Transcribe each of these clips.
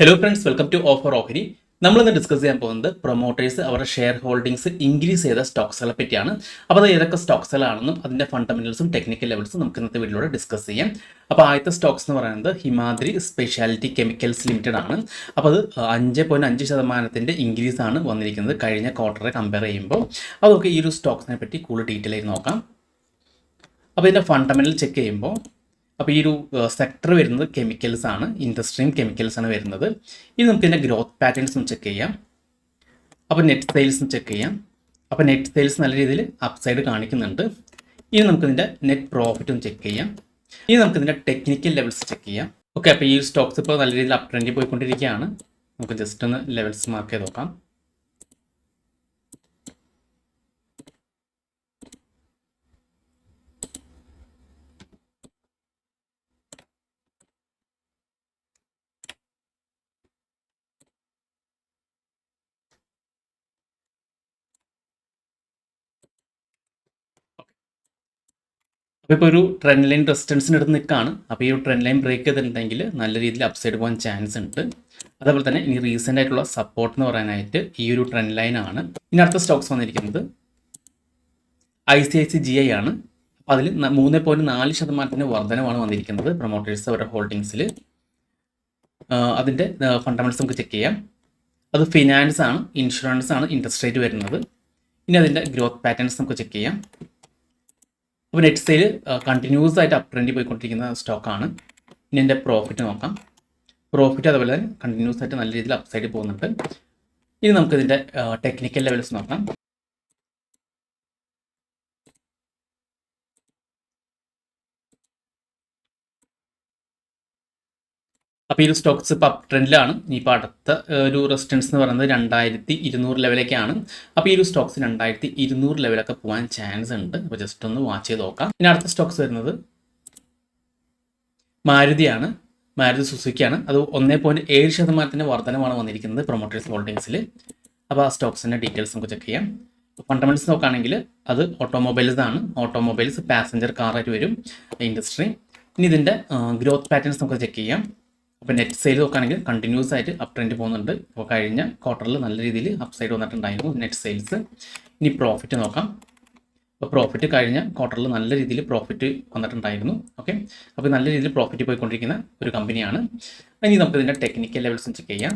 Hello friends, welcome to offer ഓഹരി. നമ്മളിന്ന് discuss ചെയ്യാൻ പോകുന്നത് പ്രൊമോട്ടേഴ്സ് അവരുടെ ഷെയർ ഹോൾഡിംഗ്സ് ഇൻക്രീസ് ചെയ്ത സ്റ്റോക്സുകളെ പറ്റിയാണ്. അപ്പോൾ അത് ഏതൊക്കെ സ്റ്റോക്സുകളാണെന്നും അതിൻ്റെ ഫണ്ടമെന്റൽസും ടെക്നിക്കൽ ലെവൽസും നമുക്ക് ഇന്നത്തെ വീഡിയോയിലൂടെ ഡിസ്കസ് ചെയ്യാം. അപ്പോൾ ആദ്യത്തെ സ്റ്റോക്സ് എന്ന് പറയുന്നത് ഹിമാദ്രി സ്പെഷ്യാലിറ്റി കെമിക്കൽസ് ലിമിറ്റഡ് ആണ്. അപ്പോൾ അത് 5.5% ഇൻക്രീസ് ആണ് വന്നിരിക്കുന്നത് കഴിഞ്ഞ ക്വാർട്ടറെ കമ്പയർ ചെയ്യുമ്പോൾ. അതൊക്കെ ഈ ഒരു സ്റ്റോക്സിനെ പറ്റി കൂടുതൽ ഡീറ്റെയിൽ ആയി നോക്കാം. അപ്പോൾ ഇതിൻ്റെ ഫണ്ടമെന്റൽ ചെക്ക് ചെയ്യുമ്പോൾ അപ്പോൾ ഈ ഒരു സെക്ടർ വരുന്നത് കെമിക്കൽസ് ആണ്, ഇൻഡസ്ട്രിയും കെമിക്കൽസ് ആണ് വരുന്നത്. ഇനി നമുക്ക് ഇതിൻ്റെ ഗ്രോത്ത് പാറ്റേൺസും ചെക്ക് ചെയ്യാം. അപ്പോൾ നെറ്റ് സെയിൽസും ചെക്ക് ചെയ്യാം. അപ്പോൾ നെറ്റ് സെയിൽസ് നല്ല രീതിയിൽ അപ്സൈഡ് കാണിക്കുന്നുണ്ട്. ഇനി നമുക്കിതിൻ്റെ നെറ്റ് പ്രോഫിറ്റും ചെക്ക് ചെയ്യാം. ഇനി നമുക്കിതിൻ്റെ ടെക്നിക്കൽ ലെവൽസ് ചെക്ക് ചെയ്യാം. ഓക്കെ, അപ്പോൾ ഈ സ്റ്റോക്സ് ഇപ്പോൾ നല്ല രീതിയിൽ അപ് ട്രെൻഡിൽ പോയിക്കൊണ്ടിരിക്കുകയാണ്. നമുക്ക് ജസ്റ്റ് ഒന്ന് ലെവൽസ് മാർക്ക് ചെയ്ത് നോക്കാം. അപ്പോൾ ഇപ്പോൾ ഒരു ട്രെൻഡ് ലൈൻ റെസിസ്റ്റൻസിൻ്റെ അടുത്ത് നിൽക്കുകയാണ്. അപ്പോൾ ഈ ഒരു ട്രെൻഡ് ലൈൻ ബ്രേക്ക് ചെയ്തിട്ടുണ്ടെങ്കിൽ നല്ല രീതിയിൽ അപ്സൈഡ് പോകാൻ ചാൻസ് ഉണ്ട്. അതേപോലെ തന്നെ ഇനി റീസെൻ്റ് ആയിട്ടുള്ള സപ്പോർട്ട് എന്ന് പറയാനായിട്ട് ഈ ഒരു ട്രെൻഡ് ലൈൻ ആണ്. ഇനി അടുത്ത സ്റ്റോക്സ് വന്നിരിക്കുന്നത് ICICI ആണ്. അപ്പോൾ അതിൽ 3.4% വർധനമാണ് വന്നിരിക്കുന്നത് പ്രൊമോട്ടേഴ്സ് അവരുടെ ഹോൾഡിങ്സിൽ. അതിൻ്റെ ഫണ്ടമെന്റൽസ് നമുക്ക് ചെക്ക് ചെയ്യാം. അത് ഫിനാൻസ് ആണ്, ഇൻഷുറൻസ് ആണ് ഇൻട്രസ്റ്റ് റേറ്റ് വരുന്നത്. ഇനി അതിൻ്റെ ഗ്രോത്ത് പാറ്റേൺസ് നമുക്ക് ചെക്ക് ചെയ്യാം. അപ്പോൾ നെറ്റ് സെയിൽ കണ്ടിന്യൂസ് ആയിട്ട് അപ് ട്രെൻഡിൽ പോയിക്കൊണ്ടിരിക്കുന്ന സ്റ്റോക്കാണ്. ഇനി എൻ്റെ പ്രോഫിറ്റ് നോക്കാം. പ്രോഫിറ്റ് അതുപോലെ തന്നെ കണ്ടിന്യൂസ് ആയിട്ട് നല്ല രീതിയിൽ അപ് സൈഡിൽ പോകുന്നുണ്ട്. ഇനി നമുക്കിതിൻ്റെ ടെക്നിക്കൽ ലെവൽസ് നോക്കാം. അപ്പോൾ ഈ ഒരു സ്റ്റോക്സ് ഇപ്പോൾ അപ് ട്രെൻഡിലാണ്. ഇനിയിപ്പോൾ അടുത്ത ഒരു റെസിസ്റ്റൻസ് എന്ന് പറയുന്നത് 2200 ലെവലൊക്കെയാണ്. അപ്പോൾ ഈ ഒരു സ്റ്റോക്സ് 2200 ലെവലൊക്കെ പോകാൻ ചാൻസ് ഉണ്ട്. അപ്പോൾ ജസ്റ്റ് ഒന്ന് വാച്ച് ചെയ്ത് നോക്കാം. ഇനി അടുത്ത സ്റ്റോക്സ് വരുന്നത് മാരുതിയാണ്, മാരുതി സുസുക്കിയാണ്. അത് 1.7% വർധനമാണ് വന്നിരിക്കുന്നത് പ്രൊമോട്ടേഴ്സ് ഹോൾഡിങ്സിൽ. അപ്പോൾ ആ സ്റ്റോക്സിൻ്റെ ഡീറ്റെയിൽസ് നമുക്ക് ചെക്ക് ചെയ്യാം. ഫണ്ടമെന്റൽസ് നോക്കുകയാണെങ്കിൽ അത് ഓട്ടോമൊബൈൽസ് ആണ്. ഓട്ടോമൊബൈൽസ് പാസഞ്ചർ കാറായിട്ട് വരും ഇൻഡസ്ട്രി. ഇനി ഇതിൻ്റെ ഗ്രോത്ത് പാറ്റേൺസ് നമുക്ക് ചെക്ക് ചെയ്യാം. അപ്പോൾ നെറ്റ് സെയിൽ നോക്കുകയാണെങ്കിൽ കണ്ടിന്യൂസ് ആയിട്ട് അപ് ട്രെൻഡ് പോകുന്നുണ്ട്. അപ്പോൾ കഴിഞ്ഞ ക്വാർട്ടറിൽ നല്ല രീതിയിൽ അപ്സൈഡ് വന്നിട്ടുണ്ടായിരുന്നു നെറ്റ് സെയിൽസ്. ഇനി പ്രോഫിറ്റ് നോക്കാം. അപ്പോൾ പ്രോഫിറ്റ് കഴിഞ്ഞ ക്വാർട്ടറിൽ നല്ല രീതിയിൽ പ്രോഫിറ്റ് വന്നിട്ടുണ്ടായിരുന്നു. ഓക്കെ, അപ്പോൾ നല്ല രീതിയിൽ പ്രോഫിറ്റ് പോയിക്കൊണ്ടിരിക്കുന്ന ഒരു കമ്പനിയാണ്. ഇനി നമുക്ക് ഇതിൻ്റെ ടെക്നിക്കൽ ലെവൽസും ചെക്ക് ചെയ്യാം.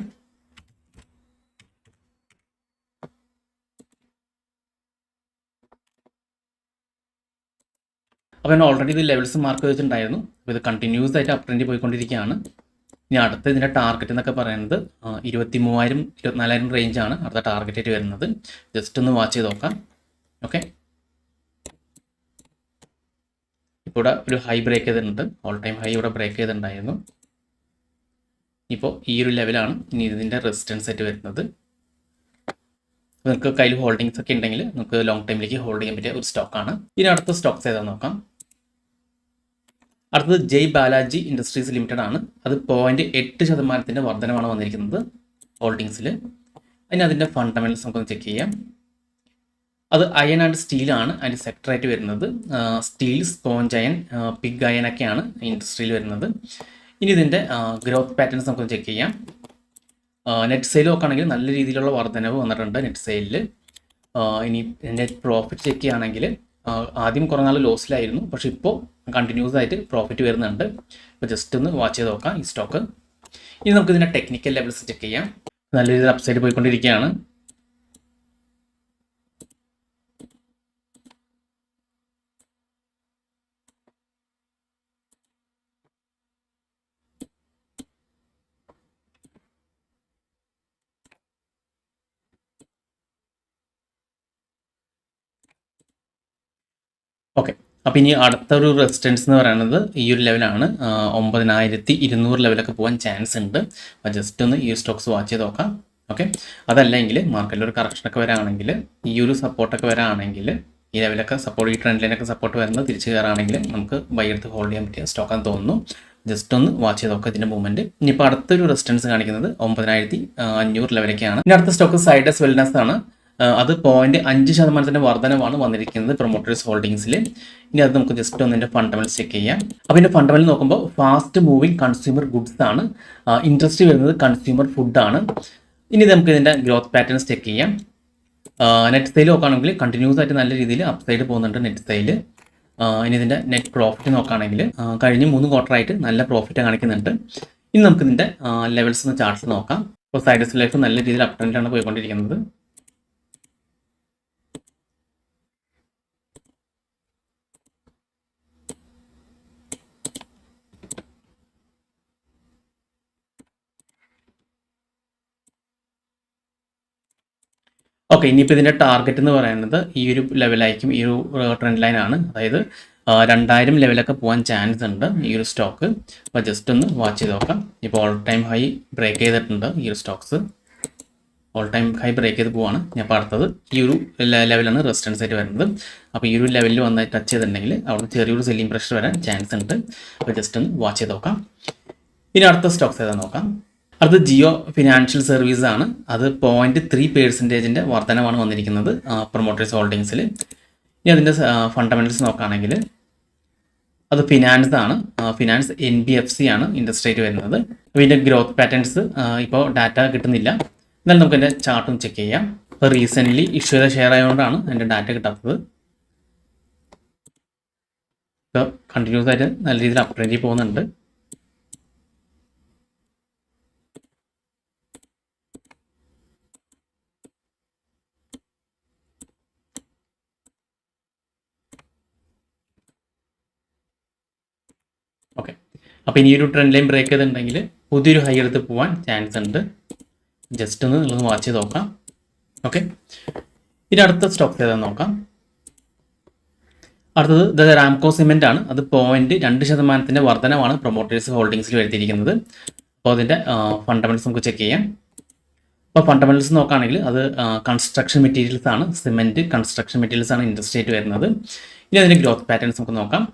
അപ്പോൾ ഞാൻ ഓൾറെഡി ഇത് ലെവൽസ് മാർക്ക് ചെയ്തിട്ടുണ്ടായിരുന്നു. അപ്പോൾ ഇത് കണ്ടിന്യൂസ് ആയിട്ട് അപ് ട്രെൻഡ് പോയിക്കൊണ്ടിരിക്കുകയാണ്. ഇനി അടുത്ത ഇതിൻ്റെ ടാർഗറ്റ് എന്നൊക്കെ പറയുന്നത് 23,000 24,000 റേഞ്ചാണ് അടുത്ത ടാർഗറ്റായിട്ട് വരുന്നത്. ജസ്റ്റ് ഒന്ന് വാച്ച് ചെയ്ത് നോക്കാം. ഓക്കെ, ഇപ്പോൾ ഇവിടെ ഒരു ഹൈ ബ്രേക്ക് ചെയ്തിട്ടുണ്ട്. ഓൾ ടൈം ഹൈ ഇവിടെ ബ്രേക്ക് ചെയ്തിട്ടുണ്ടായിരുന്നു. ഇപ്പോൾ ഈ ഒരു ലെവലാണ് ഇനി ഇതിൻ്റെ റെസിസ്റ്റൻസ് ആയിട്ട് വരുന്നത്. നിങ്ങൾക്ക് കയ്യിൽ ഹോൾഡിങ്സ് ഒക്കെ ഉണ്ടെങ്കിൽ നമുക്ക് ലോങ് ടൈമിലേക്ക് ഹോൾഡ് ചെയ്യാൻ പറ്റിയ ഒരു സ്റ്റോക്കാണ്. ഇനി അടുത്ത സ്റ്റോക്സ് ഏതാണെന്ന് നോക്കാം. അടുത്തത് ജയ് ബാലാജി ഇൻഡസ്ട്രീസ് ലിമിറ്റഡ് ആണ്. അത് 0.8% വർധനമാണ് വന്നിരിക്കുന്നത് ഹോൾഡിങ്സിൽ. അതിന് അതിൻ്റെ ഫണ്ടമെന്റൽസ് നമുക്കൊന്ന് ചെക്ക് ചെയ്യാം. അത് അയൺ ആൻഡ് സ്റ്റീലാണ് അതിൻ്റെ സെക്ടറായിട്ട് വരുന്നത്. Steel, sponge iron, pig iron ഒക്കെയാണ് ഇൻഡസ്ട്രിയിൽ വരുന്നത്. ഇനി ഇതിൻ്റെ ഗ്രോത്ത് പാറ്റേൺസ് നമുക്കൊന്ന് ചെക്ക് ചെയ്യാം. നെറ്റ് സെയിൽ നോക്കുകയാണെങ്കിൽ നല്ല രീതിയിലുള്ള വർധനവ് വന്നിട്ടുണ്ട് നെറ്റ് സെയിലിൽ. ഇനി നെറ്റ് പ്രോഫിറ്റ് ചെക്ക് ചെയ്യുകയാണെങ്കിൽ ആദ്യം കുറേ നാൾ ലോസിലായിരുന്നു, പക്ഷേ ഇപ്പോൾ കണ്ടിന്യൂസ് ആയിട്ട് പ്രോഫിറ്റ് വരുന്നുണ്ട്. ഇപ്പോൾ ജസ്റ്റ് ഒന്ന് വാച്ച് ചെയ്ത് നോക്കാം ഈ സ്റ്റോക്ക്. ഇനി നമുക്ക് ഇതിൻ്റെ ടെക്നിക്കൽ ലെവൽസ് ചെക്ക് ചെയ്യാം. നല്ല രീതിയിൽ അപ്സൈഡ് പോയിക്കൊണ്ടിരിക്കുകയാണ്. ഓക്കെ, അപ്പോൾ ഇനി അടുത്തൊരു റെസിസ്റ്റൻസ് എന്ന് പറയുന്നത് ഈ ഒരു ലെവലാണ്. 9,200 ലെവലൊക്കെ പോകാൻ ചാൻസ് ഉണ്ട്. അപ്പോൾ ജസ്റ്റ് ഒന്ന് ഈ സ്റ്റോക്സ് വാച്ച് ചെയ്ത് നോക്കാം. ഓക്കെ, അതല്ലെങ്കിൽ മാർക്കറ്റിൽ ഒരു കറക്ഷനൊക്കെ വരാണെങ്കിൽ, ഈ ഒരു സപ്പോർട്ടൊക്കെ വരാണെങ്കിൽ, ഈ ലെവലൊക്കെ സപ്പോർട്ട്, ഈ ട്രെൻഡ് ലൈനൊക്കെ സപ്പോർട്ട് വരുന്നത് തിരിച്ച് കയറുകയാണെങ്കിൽ നമുക്ക് ബൈ എടുത്ത് ഹോൾഡ് ചെയ്യാൻ പറ്റിയ സ്റ്റോക്കാന്ന് തോന്നുന്നു. ജസ്റ്റ് ഒന്ന് വാച്ച് ചെയ്ത് നോക്കാം ഇതിൻ്റെ മൂവ്മെൻറ്റ്. ഇനിയിപ്പോൾ അടുത്തൊരു റെസിസ്റ്റൻസ് കാണിക്കുന്നത് 9,500 ലെവലൊക്കെയാണ്. ഇനി അടുത്ത സ്റ്റോക്ക് സൈഡസ് വെൽനസ് ആണ്. അത് 0.5% വർധനമാണ് വന്നിരിക്കുന്നത് പ്രൊമോട്ടേഴ്സ് ഹോൾഡിങ്സിൽ. ഇനി അത് നമുക്ക് ജസ്റ്റ് ഒന്ന് ഇതിൻ്റെ ഫണ്ടമെന്റൽസ് ചെക്ക് ചെയ്യാം. അപ്പോൾ ഇതിൻ്റെ ഫണ്ടമെന്റൽ നോക്കുമ്പോൾ ഫാസ്റ്റ് മൂവിങ് കൺസ്യൂമർ ഗുഡ്സ് ആണ്, ഇൻട്രസ്റ്റ് വരുന്നത് കൺസ്യൂമർ ഫുഡാണ്. ഇനി നമുക്ക് ഇതിൻ്റെ ഗ്രോത്ത് പാറ്റേൺസ് ചെക്ക് ചെയ്യാം. നെറ്റ് സെയിൽ നോക്കുകയാണെങ്കിൽ കണ്ടിന്യൂസ് ആയിട്ട് നല്ല രീതിയിൽ അപ്സൈഡ് പോകുന്നുണ്ട് നെറ്റ് സെയിൽ. ഇനി ഇതിൻ്റെ നെറ്റ് പ്രോഫിറ്റ് നോക്കുകയാണെങ്കിൽ കഴിഞ്ഞ 3 ക്വാർട്ടറായിട്ട് നല്ല പ്രോഫിറ്റ് കാണിക്കുന്നുണ്ട്. ഇനി നമുക്ക് ഇതിൻ്റെ ലെവൽസ് ഒന്ന് ചാർട്ടിൽ നോക്കാം. ഇപ്പോൾ സൈഡസ് ലൈഫ് നല്ല രീതിയിൽ അപ് ട്രെൻഡിലാണ് പോയിക്കൊണ്ടിരിക്കുന്നത്. ഓക്കെ, ഇനിയിപ്പോൾ ഇതിൻ്റെ ടാർഗറ്റ് എന്ന് പറയുന്നത് ഈ ഒരു ലെവലായിരിക്കും, ഈ ഒരു ട്രെൻഡ് ലൈനാണ്. അതായത് 2000 ലെവലൊക്കെ പോകാൻ ചാൻസ് ഉണ്ട് ഈ ഒരു സ്റ്റോക്ക്. അപ്പോൾ ജസ്റ്റ് ഒന്ന് വാച്ച് ചെയ്ത് നോക്കാം. ഇപ്പോൾ ഓൾ ടൈം ഹൈ ബ്രേക്ക് ചെയ്തിട്ടുണ്ട് ഈ ഒരു stocks. All time high break ചെയ്ത് പോവാണ്. ഞാൻ അപ്പോൾ അടുത്തത് ഈ ഒരു ലെവലാണ് റെസിസ്റ്റൻസ് ആയിട്ട് വരുന്നത്. അപ്പോൾ ഈ ഒരു ലെവലിൽ വന്ന് ടച്ച് ചെയ്തിട്ടുണ്ടെങ്കിൽ അവിടെ ചെറിയൊരു സെല്ലിംഗ് പ്രഷർ വരാൻ ചാൻസ് ഉണ്ട്. അപ്പോൾ ജസ്റ്റ് ഒന്ന് വാച്ച് ചെയ്ത് നോക്കാം. ഇനി അടുത്ത സ്റ്റോക്സ് ഏതാ നോക്കാം. അത് ജിയോ ഫിനാൻഷ്യൽ സർവീസ് ആണ്. അത് 0.3% വർധനമാണ് വന്നിരിക്കുന്നത് പ്രൊമോട്ടേഴ്സ് ഹോൾഡിങ്സിൽ. ഇനി അതിൻ്റെ ഫണ്ടമെന്റൽസ് നോക്കുകയാണെങ്കിൽ അത് ഫിനാൻസ് ആണ്. ഫിനാൻസ് NBFC ആണ് ഇൻട്രസ്റ്റ് റേറ്റ് വരുന്നത്. അപ്പോൾ ഇതിൻ്റെ ഗ്രോത്ത് പാറ്റേൺസ് ഇപ്പോൾ ഡാറ്റ കിട്ടുന്നില്ല. എന്നാലും നമുക്ക് അതിൻ്റെ ചാർട്ടും ചെക്ക് ചെയ്യാം. ഇപ്പോൾ റീസെൻ്റ്ലി ഇഷ്യൂ ചെയ്ത ഷെയർ ആയതുകൊണ്ടാണ് അതിൻ്റെ ഡാറ്റ കിട്ടാത്തത്. ഇപ്പോൾ കണ്ടിന്യൂസ് ആയിട്ട് നല്ല രീതിയിൽ അപ് ട്രെൻഡിൽ പോകുന്നുണ്ട്. ഓക്കെ, അപ്പോൾ ഇനി ഒരു ട്രെൻഡ് ലൈൻ ബ്രേക്ക് ചെയ്തിട്ടുണ്ടെങ്കിൽ പുതിയൊരു ഹൈ എടുത്ത് പോകാൻ ചാൻസ് ഉണ്ട്. ജസ്റ്റ് ഒന്ന് നിങ്ങളൊന്ന് വാച്ച് ചെയ്ത് നോക്കാം. ഓക്കെ, ഇനി അടുത്ത സ്റ്റോക്സ് ഏതാണെന്ന് നോക്കാം. അടുത്തത് രാംകോ സിമെൻ്റ് ആണ്. അത് 0.2% വർധനമാണ് പ്രൊമോട്ടേഴ്സ് ഹോൾഡിങ്സിൽ വരുത്തിയിരിക്കുന്നത്. അപ്പോൾ അതിൻ്റെ ഫണ്ടമെന്റൽസ് നമുക്ക് ചെക്ക് ചെയ്യാം. അപ്പോൾ ഫണ്ടമെന്റൽസ് നോക്കുകയാണെങ്കിൽ അത് കൺസ്ട്രക്ഷൻ മെറ്റീരിയൽസ് ആണ്, സിമെൻറ്റ് കൺസ്ട്രക്ഷൻ മെറ്റീരിയൽസ് ആണ് ഇൻട്രസ്റ്റ് റേറ്റ് വരുന്നത്. ഇനി അതിൻ്റെ ഗ്രോത്ത് പാറ്റേൺസ് നമുക്ക് നോക്കാം.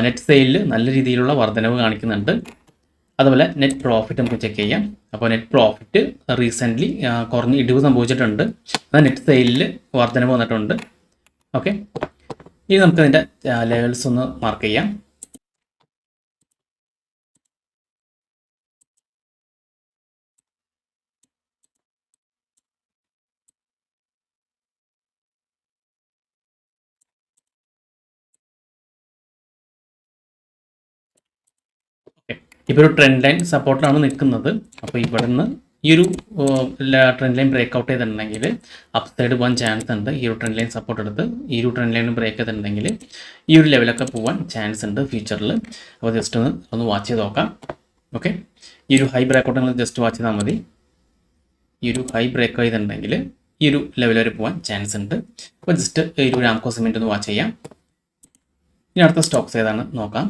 നെറ്റ് സെയിലിൽ നല്ല രീതിയിലുള്ള വർധനവ് കാണിക്കുന്നുണ്ട്. അതുപോലെ നെറ്റ് പ്രോഫിറ്റ് നമുക്ക് ചെക്ക് ചെയ്യാം. അപ്പോൾ നെറ്റ് പ്രോഫിറ്റ് റീസെൻ്റ്ലി കുറഞ്ഞ് ഇടിവ് സംഭവിച്ചിട്ടുണ്ട്. എന്നാൽ നെറ്റ് സെയിലിൽ വർധനവ് വന്നിട്ടുണ്ട്. ഓക്കെ, ഇനി നമുക്കതിൻ്റെ ലെവൽസ് ഒന്ന് മാർക്ക് ചെയ്യാം. ഇപ്പോൾ ഒരു ട്രെൻഡ് ലൈൻ സപ്പോർട്ടിലാണ് നിൽക്കുന്നത്. അപ്പോൾ ഇവിടെ നിന്ന് ഈ ഒരു ട്രെൻഡ് ലൈൻ ബ്രേക്ക് ഔട്ട് ചെയ്തിട്ടുണ്ടെങ്കിൽ അപ്സൈഡ് പോകാൻ ചാൻസ് ഉണ്ട്. ഈ ഒരു ട്രെൻഡ് ലൈൻ സപ്പോർട്ട് എടുത്ത് ഈ ഒരു ട്രെൻഡ് ലൈൻ ബ്രേക്ക് ചെയ്തിട്ടുണ്ടെങ്കിൽ ഈ ഒരു ലെവലൊക്കെ പോകാൻ ചാൻസ് ഉണ്ട് ഫ്യൂച്ചറിൽ. അപ്പോൾ ജസ്റ്റ് ഒന്ന് വാച്ച് ചെയ്ത് നോക്കാം. ഓക്കെ, ഈ ഒരു ഹൈ ബ്രേക്ക് ഔട്ട് നിങ്ങൾ ജസ്റ്റ് വാച്ച് ചെയ്താൽ മതി. ഈ ഒരു ഹൈ ബ്രേക്ക് ചെയ്തിട്ടുണ്ടെങ്കിൽ ഈ ഒരു ലെവൽ വരെ പോകാൻ ചാൻസ് ഉണ്ട്. അപ്പോൾ ജസ്റ്റ് ഈ ഒരു രാംകോ സിമെൻ്റ് ഒന്ന് വാച്ച് ചെയ്യാം. ഇനി അടുത്ത സ്റ്റോക്സ് ഏതാണ് നോക്കാം.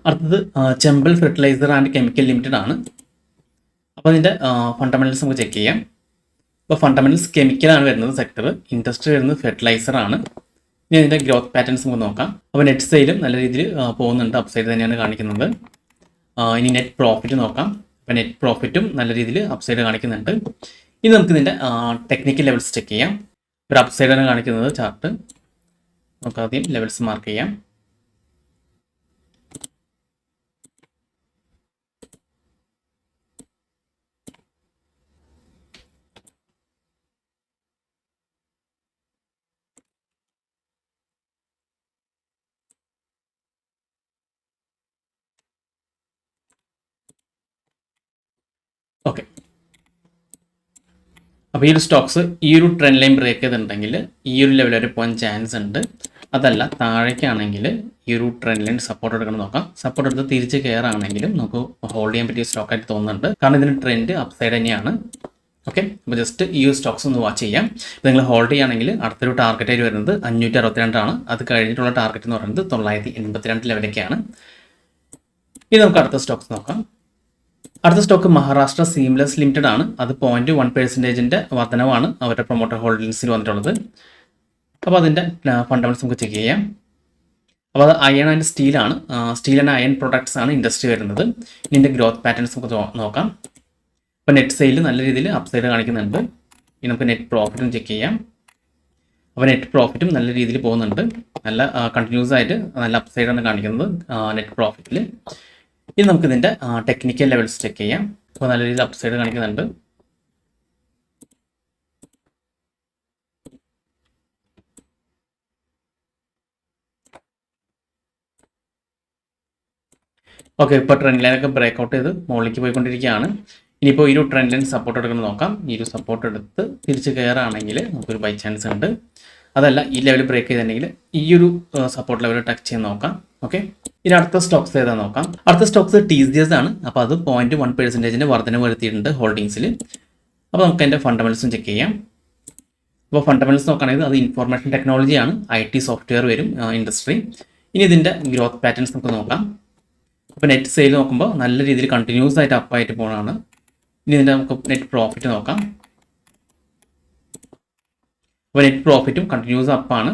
അടുത്തത് Chambal fertiliser and chemical limited ആണ്. അപ്പോൾ അതിൻ്റെ ഫണ്ടമെന്റൽസ് നമുക്ക് ചെക്ക് ചെയ്യാം. ഇപ്പോൾ ഫണ്ടമെന്റൽസ് കെമിക്കലാണ് വരുന്നത് സെക്ടർ, ഇൻഡസ്ട്രി വരുന്നത് ഫെർട്ടിലൈസർ ആണ്. ഇനി അതിൻ്റെ ഗ്രോത്ത് പാറ്റേൺസ് നമുക്ക് നോക്കാം. അപ്പോൾ നെറ്റ് സെയിലും നല്ല രീതിയിൽ പോകുന്നുണ്ട്, അപ്സൈഡ് തന്നെയാണ് കാണിക്കുന്നത്. ഇനി നെറ്റ് പ്രോഫിറ്റ് നോക്കാം. അപ്പോൾ നെറ്റ് പ്രോഫിറ്റും നല്ല രീതിയിൽ അപ്സൈഡ് കാണിക്കുന്നുണ്ട്. ഇനി നമുക്ക് ഇതിൻ്റെ ടെക്നിക്കൽ ലെവൽസ് ചെക്ക് ചെയ്യാം. ഒരു അപ്സൈഡാണ് കാണിക്കുന്നത് ചാർട്ട്. നമുക്ക് ആദ്യം ലെവൽസ് മാർക്ക് ചെയ്യാം. ഓക്കെ, അപ്പോൾ ഈ ഒരു സ്റ്റോക്സ് ഈ ഒരു ട്രെൻഡ് ലൈൻ ബ്രേക്ക് ചെയ്തിട്ടുണ്ടെങ്കിൽ ഈ ഒരു ലെവൽ വരെ പോകാൻ ചാൻസ് ഉണ്ട്. അതല്ല താഴേക്കാണെങ്കിൽ ഈ ഒരു ട്രെൻഡ് ലൈൻ സപ്പോർട്ട് എടുക്കണം നോക്കാം. സപ്പോർട്ട് എടുത്ത് തിരിച്ച് കയറാണെങ്കിലും നമുക്ക് ഹോൾഡ് ചെയ്യാൻ പറ്റിയ സ്റ്റോക്കായിട്ട് തോന്നുന്നുണ്ട്. കാരണം ഇതിന് ട്രെൻഡ് അപ്സൈഡ് തന്നെയാണ്. ഓക്കെ, അപ്പോൾ ജസ്റ്റ് ഈ ഒരു സ്റ്റോക്സ് ഒന്ന് വാച്ച് ചെയ്യാം. ഇപ്പോൾ നിങ്ങൾ ഹോൾഡ് ചെയ്യുകയാണെങ്കിൽ അടുത്തൊരു ടാർഗറ്റായിട്ട് വരുന്നത് 562 ആണ്. അത് കഴിഞ്ഞിട്ടുള്ള ടാർഗറ്റ് എന്ന് പറയുന്നത് 982 ലെവലൊക്കെയാണ്. ഇനി നമുക്ക് അടുത്ത സ്റ്റോക്സ് നോക്കാം. അടുത്ത സ്റ്റോക്ക് മഹാരാഷ്ട്ര സീംലെസ് ലിമിറ്റഡ് ആണ്. അത് 0.1% വർധനവാണ് അവരുടെ പ്രൊമോട്ടർ ഹോൾഡിങ്സിൽ വന്നിട്ടുള്ളത്. അപ്പോൾ അതിൻ്റെ ഫണ്ടമെന്റൽസ് നമുക്ക് ചെക്ക് ചെയ്യാം. അപ്പോൾ അത് അയൺ ആൻഡ് സ്റ്റീലാണ്. സ്റ്റീൽ ആൻഡ് അയൺ പ്രൊഡക്ട്സ് ആണ് ഇൻഡസ്ട്രി വരുന്നത്. ഇതിൻ്റെ ഗ്രോത്ത് പാറ്റേൺസ് നമുക്ക് നോക്കാം. അപ്പോൾ നെറ്റ് സെയിൽ നല്ല രീതിയിൽ അപ്സൈഡ് കാണിക്കുന്നുണ്ട്. ഇനി നമുക്ക് നെറ്റ് പ്രോഫിറ്റും ചെക്ക് ചെയ്യാം. അപ്പോൾ നെറ്റ് പ്രോഫിറ്റും നല്ല രീതിയിൽ പോകുന്നുണ്ട്. നല്ല കണ്ടിന്യൂസ് ആയിട്ട് നല്ല അപ്സൈഡാണ് കാണിക്കുന്നത് നെറ്റ് പ്രോഫിറ്റിൽ. ഇനി നമുക്ക് ഇതിൻ്റെ ടെക്നിക്കൽ ലെവൽസ് ചെക്ക് ചെയ്യാം. അപ്പോൾ നല്ല രീതിയിൽ അപ്സൈഡ് കാണിക്കുന്നുണ്ട്. ഓക്കെ, ഇപ്പോൾ ട്രെൻഡ് ലൈനൊക്കെ ബ്രേക്ക് ഔട്ട് ചെയ്ത് മുകളിലേക്ക് പോയിക്കൊണ്ടിരിക്കുകയാണ്. ഇനിയിപ്പോൾ ഈ ഒരു ട്രെൻഡ് ലൈൻ സപ്പോർട്ട് എടുക്കുന്നത് നോക്കാം. ഈ ഒരു സപ്പോർട്ട് എടുത്ത് തിരിച്ച് കയറുകയാണെങ്കിൽ നമുക്കൊരു ബൈ ചാൻസ് ഉണ്ട്. അതല്ല ഈ ലെവൽ ബ്രേക്ക് ചെയ്തിട്ടുണ്ടെങ്കിൽ ഈ ഒരു സപ്പോർട്ട് ലെവൽ ടച്ച് ചെയ്ത് നോക്കാം. ഓക്കെ, ഇനി അടുത്ത സ്റ്റോക്സ് ഏതാ നോക്കാം. അടുത്ത സ്റ്റോക്സ് TCS ആണ്. അപ്പോൾ അത് 0.1% വർധന വരുത്തിയിട്ടുണ്ട് ഹോൾഡിങ്സിൽ. അപ്പോൾ നമുക്ക് അതിൻ്റെ ഫണ്ടമെന്റൽസും ചെക്ക് ചെയ്യാം. അപ്പോൾ ഫണ്ടമെന്റൽസ് നോക്കുകയാണെങ്കിൽ അത് ഇൻഫോർമേഷൻ ടെക്നോളജിയാണ്, IT സോഫ്റ്റ്വെയർ വരും, ഇൻഡസ്ട്രി. ഇനി ഇതിൻ്റെ ഗ്രോത്ത് പാറ്റേൺസ് നമുക്ക് നോക്കാം. അപ്പോൾ നെറ്റ് സെയിൽ നോക്കുമ്പോൾ നല്ല രീതിയിൽ കണ്ടിന്യൂസ് ആയിട്ട് അപ്പായിട്ട് പോകുന്നതാണ്. ഇനി ഇതിൻ്റെ നമുക്ക് നെറ്റ് പ്രോഫിറ്റ് നോക്കാം. അപ്പോൾ നെറ്റ് പ്രോഫിറ്റും കണ്ടിന്യൂസ് അപ്പാണ്.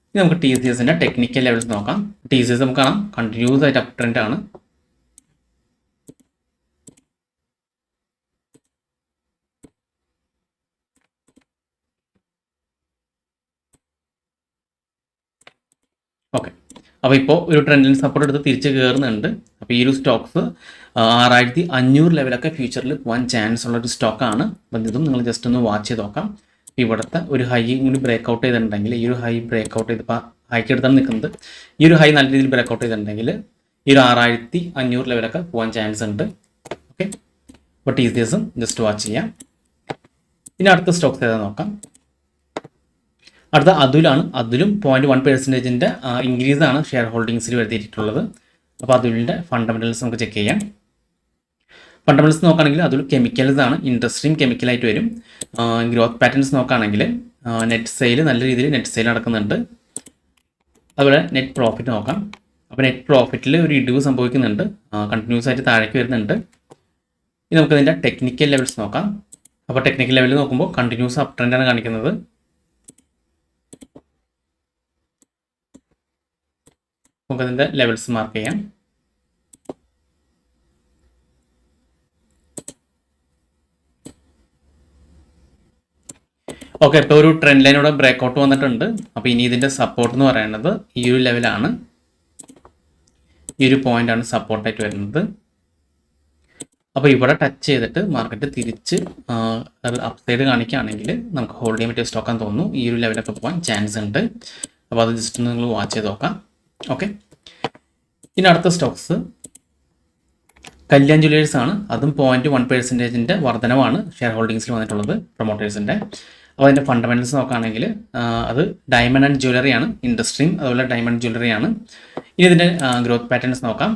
ഇനി നമുക്ക് TCSൻ്റെ ടെക്നിക്കൽ ലെവൽസ് നോക്കാം. TCS നമുക്ക് കാണാം കണ്ടിന്യൂസ് ആയിട്ട് അപ്പ് ട്രെൻഡ് ആണ്. ഓക്കെ, അപ്പോൾ ഇപ്പോൾ ഒരു ട്രെൻഡിൽ സപ്പോർട്ട് എടുത്ത് തിരിച്ച് കയറുന്നുണ്ട്. അപ്പോൾ ഈ ഒരു സ്റ്റോക്സ് 6500 ലെവലൊക്കെ ഫ്യൂച്ചറിൽ പോകാൻ ചാൻസ് ഉള്ള ഒരു സ്റ്റോക്കാണ്. അപ്പം ഇതും നിങ്ങൾ ജസ്റ്റ് ഒന്ന് വാച്ച് ചെയ്ത് നോക്കാം. ഇവിടുത്തെ ഒരു ഹൈ കൂടി ബ്രേക്ക് ഔട്ട് ചെയ്തിട്ടുണ്ടെങ്കിൽ, ഈ ഒരു ഹൈ ബ്രേക്ക് ഔട്ട് ചെയ്തപ്പോൾ ഹൈക്ക് എടുത്താണ് നിൽക്കുന്നത്. ഈ ഒരു ഹൈ നല്ല രീതിയിൽ ബ്രേക്ക് ഔട്ട് ചെയ്തിട്ടുണ്ടെങ്കിൽ ഈ ഒരു 6500 ലെവലൊക്കെ പോകാൻ ചാൻസ് ഉണ്ട്. ഓക്കെ, അപ്പോൾ TCSും ജസ്റ്റ് വാച്ച് ചെയ്യാം. ഇനി അടുത്ത സ്റ്റോക്സ് ഏതാ നോക്കാം. അടുത്ത അതുലാണ്. അതുലും 0.1% ഇൻക്രീസ് ആണ് ഷെയർ ഹോൾഡിങ്സിൽ വരുത്തിയിട്ടുള്ളത്. അപ്പോൾ അതുലിൻ്റെ ഫണ്ടമെന്റൽസ് നമുക്ക് ചെക്ക് ചെയ്യാം. ഫണ്ടമെന്റൽസ് നോക്കുകയാണെങ്കിൽ അതിൽ കെമിക്കൽസ് ആണ്, ഇൻഡസ്ട്രിയും കെമിക്കലായിട്ട് വരും. ഗ്രോത്ത് പാറ്റേൺസ് നോക്കുകയാണെങ്കിൽ നെറ്റ് സെയിൽ നല്ല രീതിയിൽ നെറ്റ് സെയിൽ നടക്കുന്നുണ്ട്. അതുപോലെ നെറ്റ് പ്രോഫിറ്റ് നോക്കാം. അപ്പോൾ നെറ്റ് പ്രോഫിറ്റിൽ ഒരു ഇടിവ് സംഭവിക്കുന്നുണ്ട്, കണ്ടിന്യൂസ് ആയിട്ട് താഴേക്ക് വരുന്നുണ്ട്. ഇനി നമുക്ക് ഇതിൻ്റെ ടെക്നിക്കൽ ലെവൽസ് നോക്കാം. അപ്പോൾ ടെക്നിക്കൽ ലെവലിൽ നോക്കുമ്പോൾ കണ്ടിന്യൂസ് അപ്പ് ട്രെൻഡാണ് കാണിക്കുന്നത്. നമുക്ക് അതിൻ്റെ ലെവൽസ് മാർക്ക് ചെയ്യാം. ഓക്കെ, ഇപ്പോൾ ഒരു ട്രെൻഡ് ലൈനോടെ ബ്രേക്ക് ഔട്ട് വന്നിട്ടുണ്ട്. അപ്പോൾ ഇനി ഇതിൻ്റെ സപ്പോർട്ട് എന്ന് പറയുന്നത് ഈ ഒരു ലെവലാണ്. ഈ ഒരു പോയിന്റാണ് സപ്പോർട്ടായിട്ട് വരുന്നത്. അപ്പോൾ ഇവിടെ ടച്ച് ചെയ്തിട്ട് മാർക്കറ്റ് തിരിച്ച് അപ്സൈഡ് കാണിക്കുകയാണെങ്കിൽ നമുക്ക് ഹോൾഡ് ചെയ്യാൻ പറ്റിയ സ്റ്റോക്കാന്ന് തോന്നുന്നു. ഈ ഒരു ലെവലൊക്കെ പോകാൻ ചാൻസ് ഉണ്ട്. അപ്പോൾ അത് ജസ്റ്റ് നിങ്ങൾ വാച്ച് ചെയ്ത് നോക്കാം. ഓക്കെ, ഇനി അടുത്ത സ്റ്റോക്സ് കല്യാൺ ജ്വല്ലേഴ്സ് ആണ്. അതും 0.1% വർധനവാണ് ഷെയർ ഹോൾഡിങ്സിൽ വന്നിട്ടുള്ളത് പ്രൊമോട്ടേഴ്സിൻ്റെ. അപ്പോൾ അതിൻ്റെ ഫണ്ടമെന്റൽസ് നോക്കുകയാണെങ്കിൽ അത് ഡയമണ്ട് ആൻഡ് ജ്വല്ലറി ആണ്, ഇൻഡസ്ട്രിയും അതുപോലെ ഡയമണ്ട് ജ്വല്ലറി ആണ്. ഇനി ഇതിൻ്റെ ഗ്രോത്ത് പാറ്റേൺസ് നോക്കാം.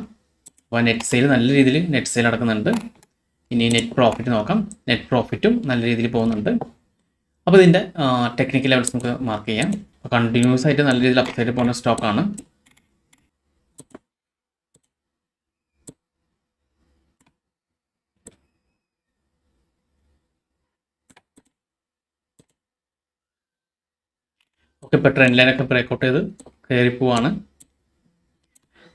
അപ്പോൾ നെറ്റ് സെയിൽ നല്ല രീതിയിൽ നെറ്റ് സെയിൽ നടക്കുന്നുണ്ട്. ഇനി നെറ്റ് പ്രോഫിറ്റ് നോക്കാം. നെറ്റ് പ്രോഫിറ്റും നല്ല രീതിയിൽ പോകുന്നുണ്ട്. അപ്പോൾ ഇതിൻ്റെ ടെക്നിക്കൽ ലെവൽസ് നമുക്ക് മാർക്ക് ചെയ്യാം. അപ്പോൾ കണ്ടിന്യൂസ് ആയിട്ട് നല്ല രീതിയിൽ അപ്സൈഡ് പോകുന്ന സ്റ്റോക്കാണ്. ഓക്കെ, ഇപ്പോൾ ട്രെൻഡ് ലൈനൊക്കെ ബ്രേക്ക് ഔട്ട് ചെയ്ത് കയറി പോവാണ്.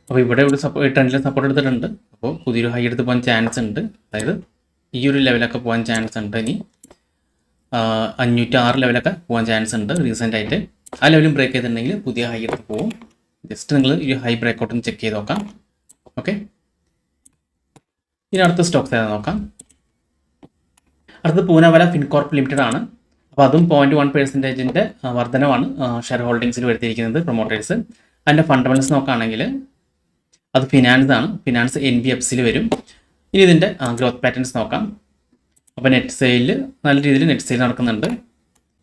അപ്പോൾ ഇവിടെ ഒരു ട്രെൻഡ് ലൈൻ സപ്പോർട്ട് എടുത്തിട്ടുണ്ട്. അപ്പോൾ പുതിയൊരു ഹൈ എടുത്ത് പോകാൻ ചാൻസ് ഉണ്ട്. അതായത് ഈ ഒരു ലെവലൊക്കെ പോകാൻ ചാൻസ് ഉണ്ട്. ഇനി 506 ലെവലൊക്കെ പോകാൻ ചാൻസ് ഉണ്ട് റീസെൻ്റ് ആയിട്ട്. ആ ലെവലും ബ്രേക്ക് ചെയ്തിട്ടുണ്ടെങ്കിൽ പുതിയ ഹൈ എടുത്ത് പോകും. ജസ്റ്റ് നിങ്ങൾ ഈ ഹൈ ബ്രേക്ക് ഔട്ട് ഒന്ന് ചെക്ക് ചെയ്ത് നോക്കാം. ഓക്കെ, ഇനി അടുത്ത സ്റ്റോക്സ് ഏതാ നോക്കാം. അടുത്തത് പൂനാവാല ഫിൻകോർപ്പ് ലിമിറ്റഡ് ആണ്. അപ്പോൾ അതും 0.1% വർധനമാണ് ഷെയർ ഹോൾഡിങ്സിൽ വരുത്തിയിരിക്കുന്നത് പ്രൊമോട്ടേഴ്സ്. അതിൻ്റെ ഫണ്ടമെന്റൽസ് നോക്കുകയാണെങ്കിൽ അത് ഫിനാൻസ് ആണ്. ഫിനാൻസ് NBFCയിൽ വരും. ഇനി ഇതിൻ്റെ ഗ്രോത്ത് പാറ്റേൺസ് നോക്കാം. അപ്പോൾ നെറ്റ് സെയിൽ നല്ല രീതിയിൽ നെറ്റ് സെയിൽ നടക്കുന്നുണ്ട്.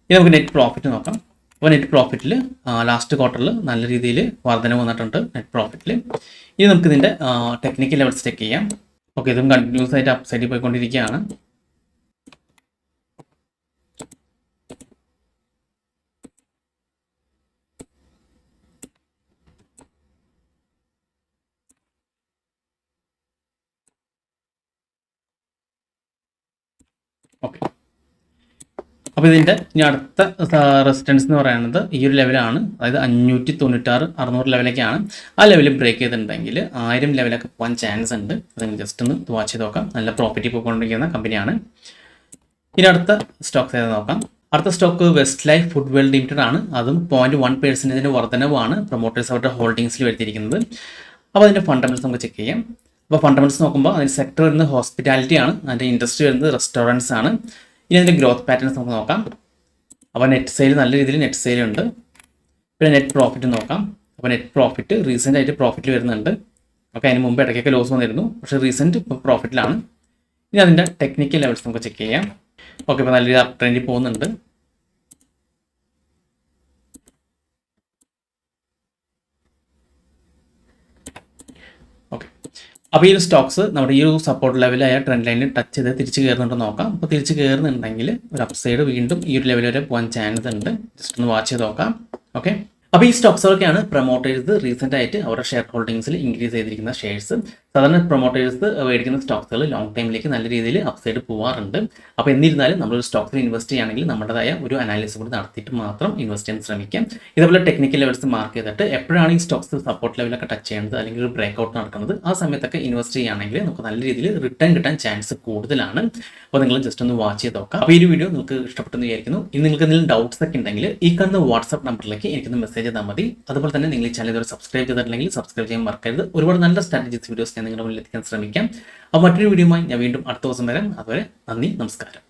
ഇനി നമുക്ക് നെറ്റ് പ്രോഫിറ്റ് നോക്കാം. അപ്പോൾ നെറ്റ് പ്രോഫിറ്റിൽ ലാസ്റ്റ് ക്വാർട്ടറിൽ നല്ല രീതിയിൽ വർധന വന്നിട്ടുണ്ട് നെറ്റ് പ്രോഫിറ്റിൽ. ഇനി നമുക്ക് ഇതിൻ്റെ ടെക്നിക്കൽ ലെവൽസ് ചെക്ക് ചെയ്യാം. ഓക്കെ, ഇതും കണ്ടിന്യൂസ് ആയിട്ട് അപ്സൈഡിൽ പോയിക്കൊണ്ടിരിക്കുകയാണ്. ഓക്കെ, അപ്പോൾ ഇതിൻ്റെ ഇനി അടുത്ത റെസിസ്റ്റൻസ് എന്ന് പറയുന്നത് ഈ ഒരു ലെവലാണ്, അതായത് 596 600 ലെവലൊക്കെയാണ്. ആ ലെവൽ ബ്രേക്ക് ചെയ്തിട്ടുണ്ടെങ്കിൽ 1000 ലെവലൊക്കെ പോകാൻ ചാൻസ് ഉണ്ട്. അത് ജസ്റ്റ് ഒന്ന് വാച്ച് ചെയ്ത് നോക്കാം. നല്ല പ്രോഫിറ്റ് പോയിക്കൊണ്ടിരിക്കുന്ന കമ്പനിയാണ്. ഇനി അടുത്ത സ്റ്റോക്സ് ഏത് നോക്കാം. അടുത്ത stock west life food well limited ആണ്. അതും 0.1% വർധനവാണ് പ്രൊമോട്ടേഴ്സ് അവരുടെ ഹോൾഡിങ്സിൽ വരുത്തിയിരിക്കുന്നത്. അപ്പോൾ അതിൻ്റെ ഫണ്ടമെന്റ്സ് നമുക്ക് ചെക്ക് ചെയ്യാം. അപ്പോൾ ഫണ്ടമെന്റ്സ് നോക്കുമ്പോൾ അതിൻ്റെ സെക്ടർ വരുന്നത് ഹോസ്പിറ്റാലിറ്റി ആണ്, അതിൻ്റെ ഇൻഡസ്ട്രി വരുന്നത് റെസ്റ്റോറൻറ്റ്സ് ആണ്. ഇനി അതിൻ്റെ ഗ്രോത്ത് പാറ്റേൺസ് നമുക്ക് നോക്കാം. അപ്പോൾ നെറ്റ് സെയിൽ നല്ല രീതിയിൽ നെറ്റ് സെയിൽ ഉണ്ട്. പിന്നെ നെറ്റ് പ്രോഫിറ്റ് നോക്കാം. അപ്പോൾ നെറ്റ് പ്രോഫിറ്റ് റീസെൻ്റ് ആയിട്ട് പ്രോഫിറ്റിൽ വരുന്നുണ്ട്. ഓക്കെ, അതിന് മുമ്പ് ഇടയ്ക്കൊക്കെ ലോസ് വന്നിരുന്നു, പക്ഷേ റീസെൻറ്റ് ഇപ്പോൾ പ്രോഫിറ്റിലാണ്. ഇനി അതിൻ്റെ ടെക്നിക്കൽ ലെവൽസ് നമുക്ക് ചെക്ക് ചെയ്യാം. ഓക്കെ, ഇപ്പോൾ നല്ല രീതിയിൽ അപ് ട്രെൻഡിൽ പോകുന്നുണ്ട്. ഓക്കെ, അപ്പോൾ ഈ ഒരു സ്റ്റോക്സ് നമ്മുടെ ഈ ഒരു സപ്പോർട്ട് ലെവലായ ട്രെൻഡ് ലൈനിൽ ടച്ച് ചെയ്ത് തിരിച്ച് കയറുന്നുണ്ടോ നോക്കാം. അപ്പോൾ തിരിച്ച് കയറുന്നുണ്ടെങ്കിൽ ഒരു അപ്സൈഡ് വീണ്ടും ഈ ഒരു ലെവൽ വരെ പോകാൻ ചാൻസ് ഉണ്ട്. ജസ്റ്റ് ഒന്ന് വാച്ച് ചെയ്ത് നോക്കാം. ഓക്കെ, അപ്പോൾ ഈ സ്റ്റോക്സുകളൊക്കെയാണ് പ്രൊമോട്ടേഴ്സ് റീസെൻ്റ് ആയിട്ട് അവരുടെ ഷെയർ ഹോൾഡിങ്സിൽ ഇൻക്രീസ് ചെയ്തിരിക്കുന്ന ഷെയർസ്. സാധാരണ പ്രൊമോട്ടേഴ്സ് മേടിക്കുന്ന സ്റ്റോക്സുകൾ ലോങ് ടൈമിലേക്ക് നല്ല രീതിയിൽ അപ്സൈഡ് പോകാറുണ്ട്. അപ്പോൾ എന്നിരുന്നാലും നമ്മളൊരു സ്റ്റോക്സിൽ ഇൻവെസ്റ്റ് ചെയ്യുകയാണെങ്കിൽ നമ്മുടേതായ ഒരു അനാലിസിസ് കൂടി നടത്തിയിട്ട് മാത്രം ഇൻവെസ്റ്റ് ചെയ്യാൻ ശ്രമിക്കാം. ഇതേപോലെ ടെക്നിക്കൽ ലെവൽസ് മാർക്ക് ചെയ്തിട്ട് എപ്പോഴാണ് ഈ സ്റ്റോക്സ് സപ്പോർട്ട് ലെവലൊക്കെ ടച്ച് ചെയ്യുന്നത് അല്ലെങ്കിൽ ഒരു ബ്രേക്ക് ഔട്ട് നടക്കുന്നത്, ആ സമയത്തൊക്കെ ഇൻവെസ്റ്റ് ചെയ്യുകയാണെങ്കിൽ നമുക്ക് നല്ല രീതിയിൽ റിട്ടേൺ കിട്ടാൻ ചാൻസ് കൂടുതലാണ്. അപ്പോൾ നിങ്ങൾ ജസ്റ്റ് ഒന്ന് വാച്ച് ചെയ്ത് നോക്കാം. അപ്പോൾ ഈ ഒരു വീഡിയോ നിങ്ങൾക്ക് ഇഷ്ടപ്പെട്ടെന്ന് വിചാരിക്കുന്നു. ഇനി നിങ്ങൾക്ക് എന്തെങ്കിലും ഡൗട്ട്സ് ഒക്കെ ഉണ്ടെങ്കിൽ ഈ കാണുന്ന വാട്സ്ആപ്പ് നമ്പറിലേക്ക് എനിക്കൊന്ന് മെസ്സേജ് ചെയ്താൽ മതി. അതുപോലെ തന്നെ നിങ്ങൾ ഈ ചാനൽ ഇതുവരെ സബ്സ്ക്രൈബ് ചെയ്തിട്ടുണ്ടെങ്കിൽ സബ്സ്ക്രൈബ് ചെയ്യാൻ മറക്കരുത്. ഒരുപാട് നല്ല സ്ട്രാറ്റജിക്സ് വീഡിയോസ് ഞാൻ നിങ്ങളുടെ മുന്നിൽ എത്തിക്കാൻ ശ്രമിക്കാം. അപ്പോൾ മറ്റൊരു വീഡിയോയുമായി ഞാൻ വീണ്ടും അടുത്ത ദിവസം വരാം. അതുവരെ നന്ദി, നമസ്കാരം.